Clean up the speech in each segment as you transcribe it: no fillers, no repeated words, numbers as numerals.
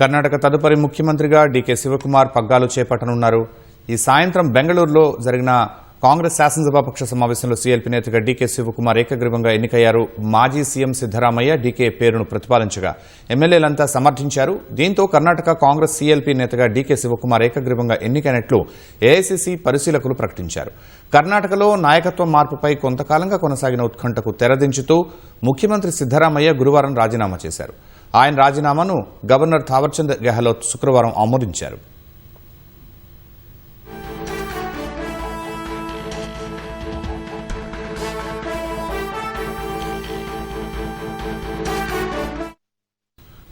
కర్ణాటక తదుపరి ముఖ్యమంత్రిగా డీకే శివకుమార్ పగ్గాలు చేపట్టనున్నారు. ఈ సాయంత్రం బెంగళూరులో జరిగిన కాంగ్రెస్ శాసనసభాపక్ష సమావేశంలో సీఎల్పీ నేతగా డీకే శివకుమార్ ఏకగ్రీవంగా ఎన్నికయ్యారు. మాజీ సీఎం సిద్దరామయ్య డీకే పేరును ప్రతిపాదించగా ఎమ్మెల్యేలంతా సమర్థించారు. దీంతో కర్ణాటక కాంగ్రెస్ సీఎల్పీ నేతగా డీకే శివకుమార్ ఏకగ్రీవంగా ఎన్నికైనట్లు ఏఐసీసీ పరిశీలకులు ప్రకటించారు. కర్ణాటకలో నాయకత్వ మార్పుపై కొంతకాలంగా కొనసాగిన ఉత్కంఠకు తెరదించుతూ ముఖ్యమంత్రి సిద్దరామయ్య గురువారం రాజీనామా చేశారు. ఆయన రాజీనామాను గవర్నర్ థావర్చంద్ గెహ్లోట్ శుక్రవారం ఆమోదించారు.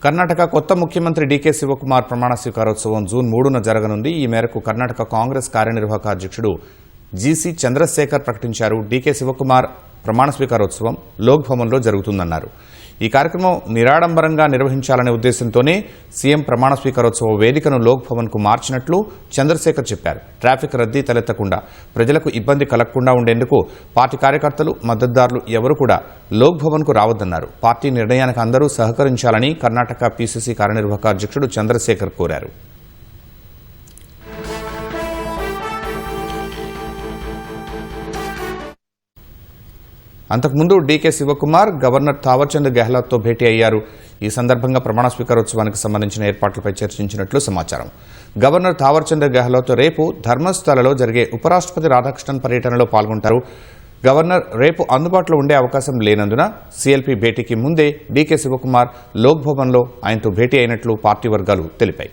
కర్ణాటక కొత్త ముఖ్యమంత్రి డీకే శివకుమార్ ప్రమాణ స్వీకారోత్సవం జూన్ 3న జరగనుంది. ఈ మేరకు కర్ణాటక కాంగ్రెస్ కార్యనిర్వాహక అధ్యక్షుడు జీసీ చంద్రశేఖర్ ప్రకటించారు. డీకే శివకుమార్ ప్రమాణ స్వీకారోత్సవం లోక్ భవన్లో జరుగుతుందన్నారు. ఈ కార్యక్రమం నిరాడంబరంగా నిర్వహించాలనే ఉద్దేశంతోనే సీఎం ప్రమాణ స్వీకారోత్సవ వేదికను లోక్ భవన్కు మార్చినట్లు చంద్రశేఖర్ చెప్పారు. ట్రాఫిక్ రద్దీ తలెత్తకుండా, ప్రజలకు ఇబ్బంది కలగకుండా ఉండేందుకు పార్టీ కార్యకర్తలు, మద్దతుదారులు ఎవరు కూడా లోక్ భవన్కు రావద్దన్నారు. పార్టీ నిర్ణయానికి అందరూ సహకరించాలని కర్ణాటక పీసీసీ కార్యనిర్వాహక అధ్యక్షుడు చంద్రశేఖర్ కోరారు. అంతకుముందు డీకే శివకుమార్ గవర్నర్ థావర్చంద్ గెహ్లోట్తో భేటీ అయ్యారు. ఈ సందర్భంగా ప్రమాణ స్వీకారోత్సవానికి సంబంధించిన ఏర్పాట్లపై చర్చించినట్లు సమాచారం. గవర్నర్ థావర్చంద్ గెహ్లోట్ రేపు ధర్మస్థలలో జరిగే ఉపరాష్ట్రపతి రాధాకృష్ణన్ పర్యటనలో పాల్గొంటారు. గవర్నర్ రేపు అందుబాటులో ఉండే అవకాశం లేనందున సీఎల్పీ భేటీకి ముందే డీకే శివకుమార్ లోక్ భవన్లో ఆయనతో భేటీ అయినట్లు పార్టీ వర్గాలు తెలిపాయి.